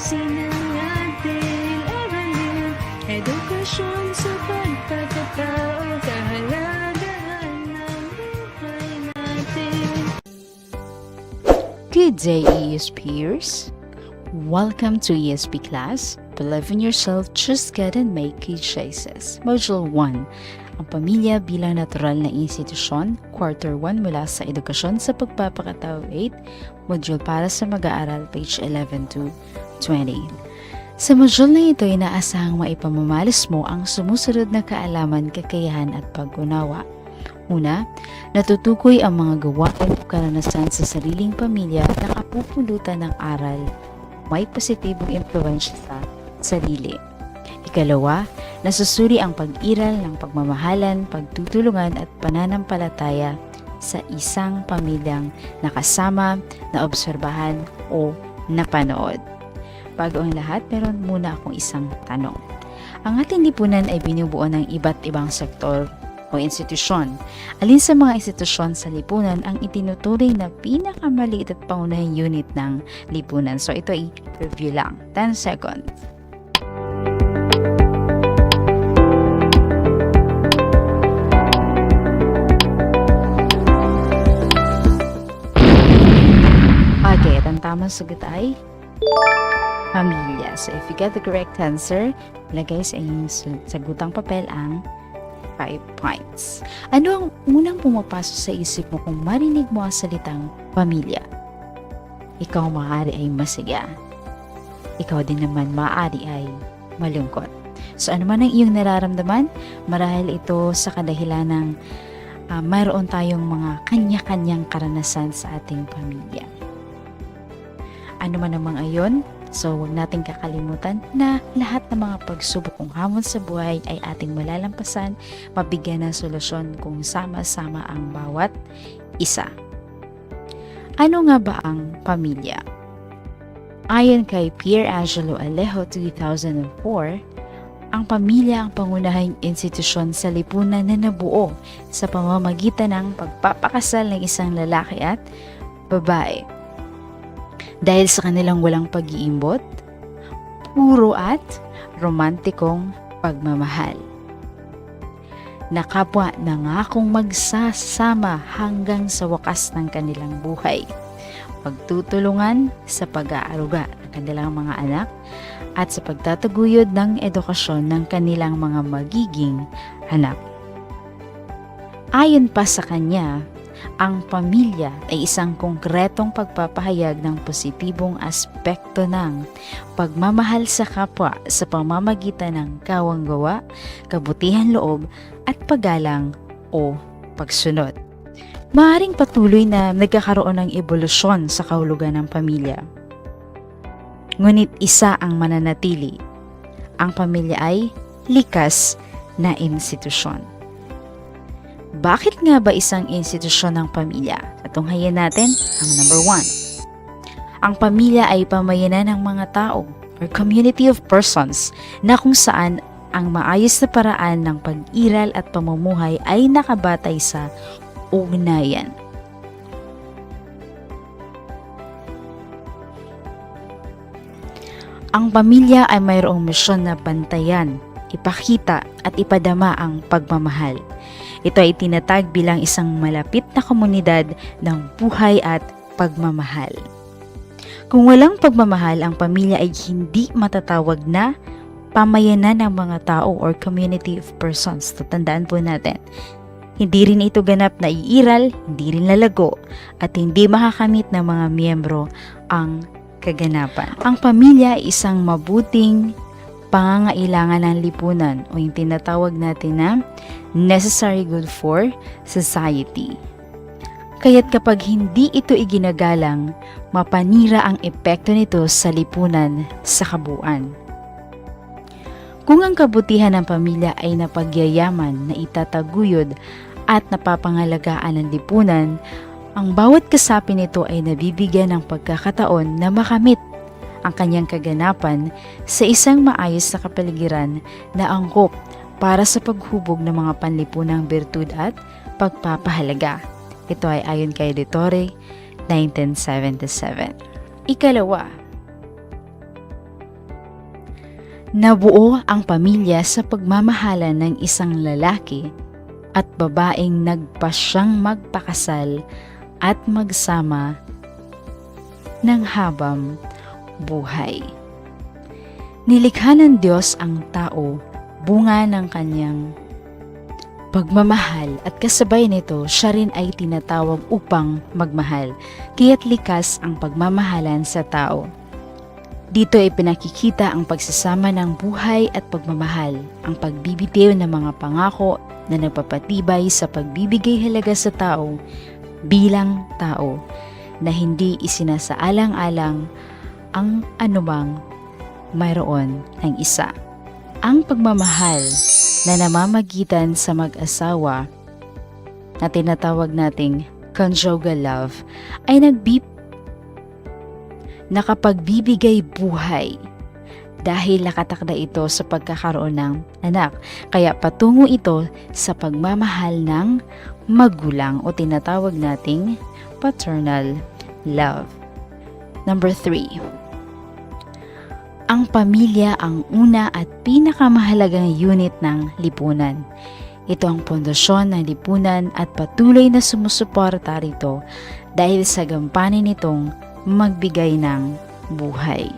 ayusin ang ating aralin. Edukasyon sa pagkakatao, kahalagahan ng buhay natin. Good day, ESPers! Welcome to ESP class. Believe in yourself, just get and make good choices. Module 1. Ang pamilya bilang natural na institusyon. Quarter 1 mula sa edukasyon sa pagpapakatao 8. Module para sa mag-aaral, page 11 to 20. Sa module na ito ay inaasahang maipamamalas mo ang sumusunod na kaalaman, kakayahan at pag-unawa. Una, natutukoy ang mga gawain o karanasan sa sariling pamilya na kapupulutan ng aral, may positibong impluwensya sa sarili. Ikalawa, nasusuri ang pag-iral ng pagmamahalan, pagtutulungan at pananampalataya sa isang pamilyang nakasama, naobserbahan o napanood. Bago ang lahat, meron muna akong isang tanong. Ang ating lipunan ay binubuo ng iba't ibang sektor o institusyon. Alin sa mga institusyon sa lipunan ang itinuturing na pinakamaliit at pangunahing unit ng lipunan? So ito ay review lang. 10 seconds. Okay, ang tamang sagot ay pamilya. So if you get the correct answer, lagay sa inyong sagutang papel ang 5 points. Ano ang unang pumapasok sa isip mo kung marinig mo ang salitang pamilya? Ikaw maaari ay masaya. Ikaw din naman maaari ay malungkot. So ano man ang iyong nararamdaman, marahil ito sa kadahilan ng mayroon tayong mga kanya-kanyang karanasan sa ating pamilya. Ano man ang mga iyon, so huwag nating kakalimutan na lahat ng mga pagsubok kong hamon sa buhay ay ating malalampasan, mabigyan ng solusyon kung sama-sama ang bawat isa. Ano nga ba ang pamilya? Ayon kay Pierangelo Alejo 2004, ang pamilya ang pangunahing institusyon sa lipunan na nabuo sa pamamagitan ng pagpapakasal ng isang lalaki at babae. Dahil sa kanilang walang pag-iimbot, puro at romantikong pagmamahal. Nakapwa nangakong magsasama hanggang sa wakas ng kanilang buhay. Pagtutulungan sa pag-aaruga ng kanilang mga anak at sa pagtataguyod ng edukasyon ng kanilang mga magiging anak. Ayon pa sa kanya, ang pamilya ay isang konkretong pagpapahayag ng positibong aspekto ng pagmamahal sa kapwa sa pamamagitan ng kawanggawa, kabutihan loob at paggalang o pagsunod. Maaaring patuloy na nagkakaroon ng ebolusyon sa kahulugan ng pamilya. Ngunit isa ang mananatili. Ang pamilya ay likas na institusyon. Bakit nga ba isang institusyon ng pamilya? Tunghayan natin ang number 1. Ang pamilya ay pamayanan ng mga tao or community of persons na kung saan ang maayos na paraan ng pag-iral at pamumuhay ay nakabatay sa ugnayan. Ang pamilya ay mayroong misyon na bantayan, ipakita at ipadama ang pagmamahal. Ito ay tinatag bilang isang malapit na komunidad ng buhay at pagmamahal. Kung walang pagmamahal, ang pamilya ay hindi matatawag na pamayanan ng mga tao or community of persons. Tatandaan po natin, hindi rin ito ganap na iiral, hindi rin lalago, at hindi makakamit ng mga miyembro ang kaganapan. Ang pamilya ay isang mabuting pangangailangan ng lipunan o yung tinatawag natin na necessary good for society. Kaya't kapag hindi ito iginagalang, mapanira ang epekto nito sa lipunan sa kabuuan. Kung ang kabutihan ng pamilya ay napagyayaman na itataguyod at napapangalagaan ng lipunan, ang bawat kasapi nito ay nabibigyan ng pagkakataon na makamit ang kanyang kaganapan sa isang maayos na kapaligiran na angkop para sa paghubog ng mga panlipunang birtud at pagpapahalaga. Ito ay ayon kay De Torre, 1977. Ikalawa, Nabuo ang pamilya sa pagmamahalan ng isang lalaki at babaeng nagpasyang magpakasal at magsama ng habang buhay. Nilikha ng Diyos ang tao, bunga ng kanyang pagmamahal, at kasabay nito siya rin ay tinatawag upang magmahal, kaya't likas ang pagmamahalan sa tao. Dito ay pinakikita ang pagsasama ng buhay at pagmamahal, ang pagbibitiw ng mga pangako na nagpapatibay sa pagbibigay halaga sa tao bilang tao, na hindi isinasaalang-alang ang anumang mayroon ng isa. Ang pagmamahal na namamagitan sa mag-asawa na tinatawag nating conjugal love ay nakapagbibigay buhay dahil nakatakda ito sa pagkakaroon ng anak. Kaya patungo ito sa pagmamahal ng magulang o tinatawag nating paternal love. Number 3. Ang pamilya ang una at pinakamahalagang unit ng lipunan. Ito ang pundasyon ng lipunan at patuloy na sumusuporta rito dahil sa gampanin nitong magbigay ng buhay.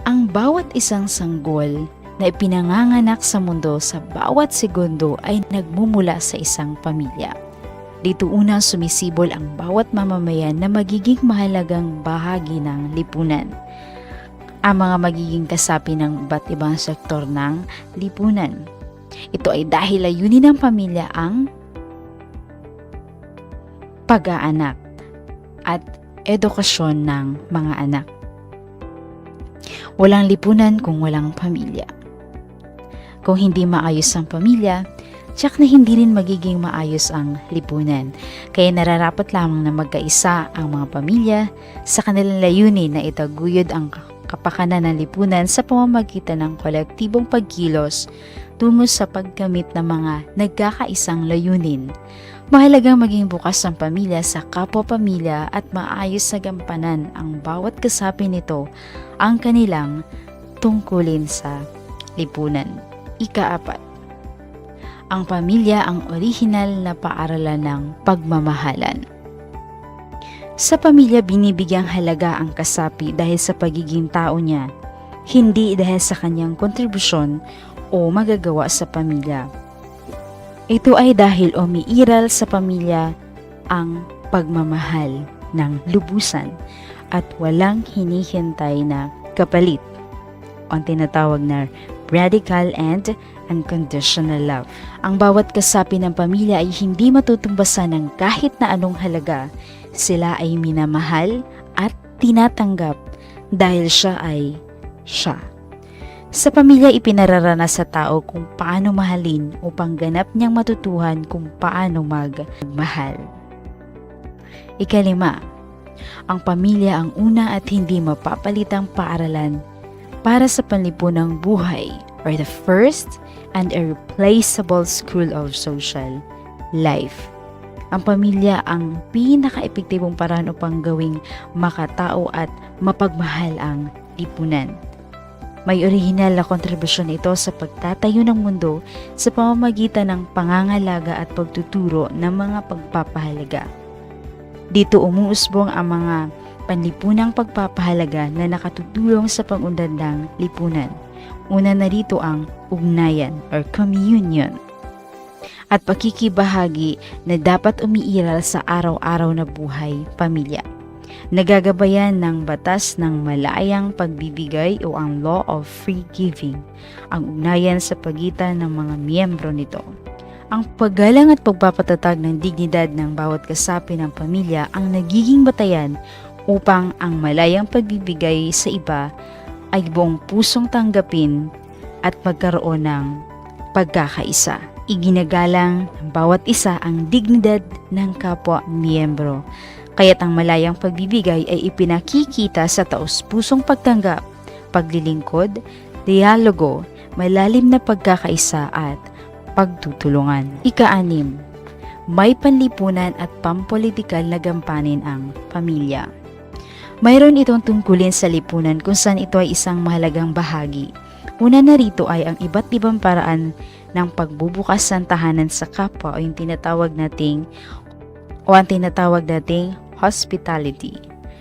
Ang bawat isang sanggol na ipinanganganak sa mundo sa bawat segundo ay nagmumula sa isang pamilya. Dito unang sumisibol ang bawat mamamayan na magiging mahalagang bahagi ng lipunan. Ang mga magiging kasapi ng iba't ibang sektor ng lipunan. Ito ay dahil layunin ng pamilya ang pag-aanak at edukasyon ng mga anak. Walang lipunan kung walang pamilya. Kung hindi maayos ang pamilya, tiyak na hindi rin magiging maayos ang lipunan. Kaya nararapat lamang na magkaisa ang mga pamilya sa kanilang layunin na itaguyod ang kapakanan ng lipunan sa pamamagitan ng kolektibong pagkilos tungo sa pagkamit ng mga nagkakaisang layunin. Mahalagang maging bukas ang pamilya sa kapwa-pamilya at maayos sa gampanan ang bawat kasapi nito ang kanilang tungkulin sa lipunan. Ika-4. Ang pamilya ang orihinal na paaralan ng pagmamahalan. Sa pamilya binibigyang halaga ang kasapi dahil sa pagiging tao niya, hindi dahil sa kanyang kontribusyon o magagawa sa pamilya. Ito ay dahil umiiral sa pamilya ang pagmamahal ng lubusan at walang hinihintay na kapalit o ang tinatawag na radical and unconditional love. Ang bawat kasapi ng pamilya ay hindi matutumbasan ng kahit na anong halaga. Sila ay minamahal at tinatanggap dahil siya ay siya. Sa pamilya ipinararanas sa tao kung paano mahalin upang ganap niyang matutuhan kung paano magmahal. Ika-5. Ang pamilya ang una at hindi mapapalitang paaralan para sa panlipunang buhay, or the first and irreplaceable school of social life. Ang pamilya ang pinaka-epektibong paraan upang gawing makatao at mapagmahal ang lipunan. May orihinal na kontribusyon ito sa pagtatayo ng mundo sa pamamagitan ng pangangalaga at pagtuturo ng mga pagpapahalaga. Dito umuusbong ang mga panlipunang pagpapahalaga na nakatutulong sa pag-unlad ng lipunan. Una na rito ang ugnayan or communion at pakikibahagi na dapat umiiral sa araw-araw na buhay pamilya. Nagagabayan ng batas ng malayang pagbibigay o ang law of free giving, ang ugnayan sa pagitan ng mga miyembro nito. Ang paggalang at pagpapatatag ng dignidad ng bawat kasapi ng pamilya ang nagiging batayan upang ang malayang pagbibigay sa iba ay buong pusong tanggapin at magkaroon ng pagkakaisa. Iginagalang ng bawat isa ang dignidad ng kapwa miyembro. Kaya't ang malayang pagbibigay ay ipinakikita sa taos-pusong pagtanggap, paglilingkod, dialogo, malalim na pagkakaisa at pagtutulungan. Ika-6. May panlipunan at pampolitikal na gampanin ang pamilya. Mayroon itong tungkulin sa lipunan kung saan ito ay isang mahalagang bahagi. Una na rito ay ang iba't ibang paraan ng pagbubukas ng tahanan sa kapwa o ang tinatawag nating hospitality.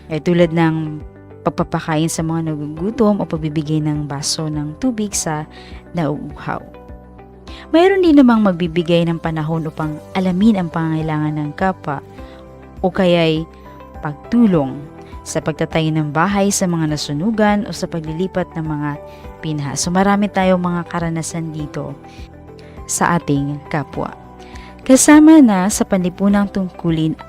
Ay tulad ng pagpapakain sa mga nagugutom o pagbibigay ng baso ng tubig sa nauuhaw. Mayroon din namang magbibigay ng panahon upang alamin ang pangangailangan ng kapwa o kaya'y pagtulong sa pagtatayo ng bahay sa mga nasunugan o sa paglilipat ng mga pinha. So marami tayong mga karanasan dito sa ating kapwa. Kasama na sa panlipunang tungkulin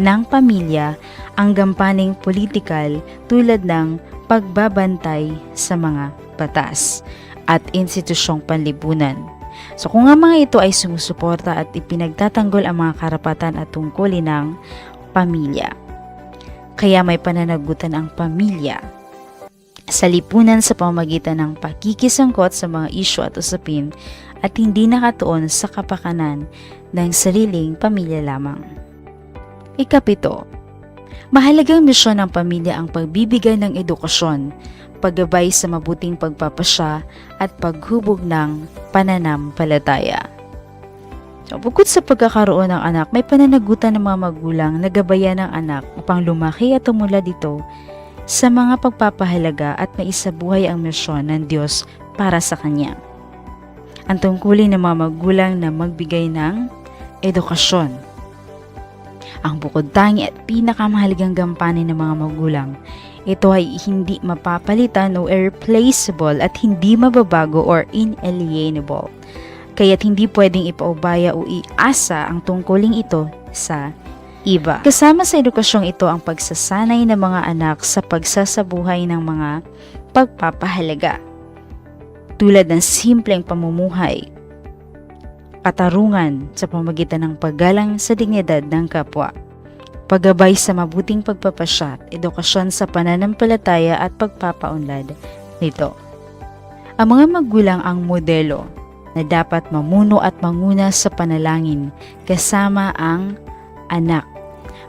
ng pamilya ang gampaning politikal tulad ng pagbabantay sa mga batas at institusyong panlipunan. So kung ang mga ito ay sumusuporta at ipinagtatanggol ang mga karapatan at tungkulin ng pamilya. Kaya may pananagutan ang pamilya sa lipunan sa pamamagitan ng pakikisangkot sa mga isyu at usapin at hindi nakatuon sa kapakanan ng sariling pamilya lamang. Ikapito, mahalagang misyon ng pamilya ang pagbibigay ng edukasyon, paggabay sa mabuting pagpapasya at paghubog ng pananampalataya. So, bukod sa pagkakaroon ng anak, may pananagutan ng mga magulang na gabayan ng anak upang lumaki at tumulad dito sa mga pagpapahalaga at maisabuhay ang misyon ng Diyos para sa Kanya. Ang tungkulin ng mga magulang na magbigay ng edukasyon. Ang bukod tangi at pinakamahalagang gampanin ng mga magulang, ito ay hindi mapapalitan o irreplaceable at hindi mababago or inalienable. Kaya't hindi pwedeng ipaubaya o iasa ang tungkuling ito sa iba. Kasama sa edukasyong ito ang pagsasanay ng mga anak sa pagsasabuhay ng mga pagpapahalaga. Tulad ng simpleng pamumuhay, katarungan sa pamamagitan ng paggalang sa dignidad ng kapwa, paggabay sa mabuting pagpapasya, edukasyon sa pananampalataya at pagpapaunlad nito. Ang mga magulang ang modelo na dapat mamuno at manguna sa panalangin kasama ang anak.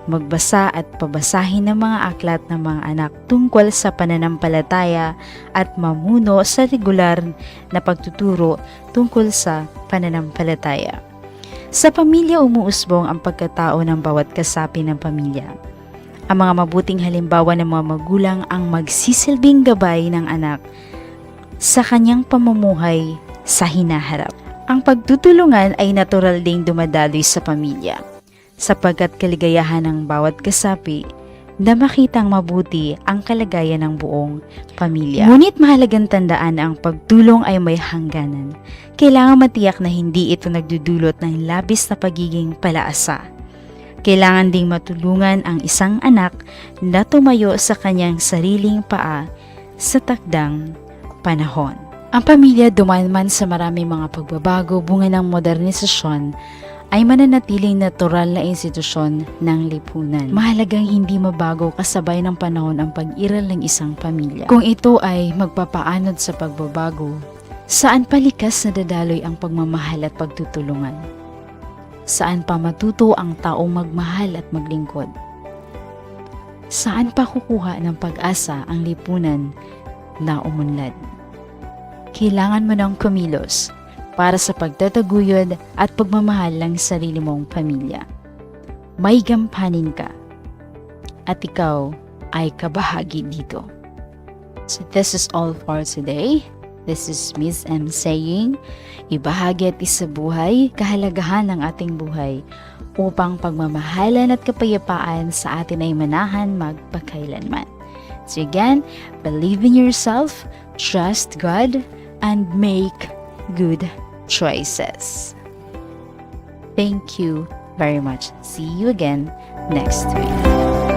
Magbasa at pabasahin ng mga aklat ng mga anak tungkol sa pananampalataya at mamuno sa regular na pagtuturo tungkol sa pananampalataya. Sa pamilya umuusbong ang pagkatao ng bawat kasapi ng pamilya. Ang mga mabuting halimbawa ng mga magulang ang magsisilbing gabay ng anak sa kanyang pamumuhay sa hinaharap. Ang pagtutulungan ay natural ding dumadaloy sa pamilya, sapagkat kaligayahan ng bawat kasapi na makitang mabuti ang kalagayan ng buong pamilya. Ngunit mahalagang tandaan ang pagtulong ay may hangganan. Kailangan matiyak na hindi ito nagdudulot ng labis na pagiging palaasa. Kailangan ding matulungan ang isang anak na tumayo sa kanyang sariling paa sa takdang panahon. Ang pamilya dumaan man sa maraming mga pagbabago bunga ng modernisasyon ay mananatiling natural na institusyon ng lipunan. Mahalagang hindi mabago kasabay ng panahon ang pag-iral ng isang pamilya. Kung ito ay magpapaanod sa pagbabago, saan palikas na dadaloy ang pagmamahal at pagtutulungan? Saan pa matuto ang taong magmahal at maglingkod? Saan pa kukuha ng pag-asa ang lipunan na umunlad? Kailangan mo ng kumilos para sa pagtataguyod at pagmamahal ng sarili mong pamilya. May gampanin ka at ikaw ay kabahagi dito. So this is all for today. This is Miss M saying, ibahagi at isabuhay kahalagahan ng ating buhay upang pagmamahalan at kapayapaan sa atin ay manahan magpakailanman. So again, believe in yourself, trust God, and make good choices. Thank you very much. See you again next week.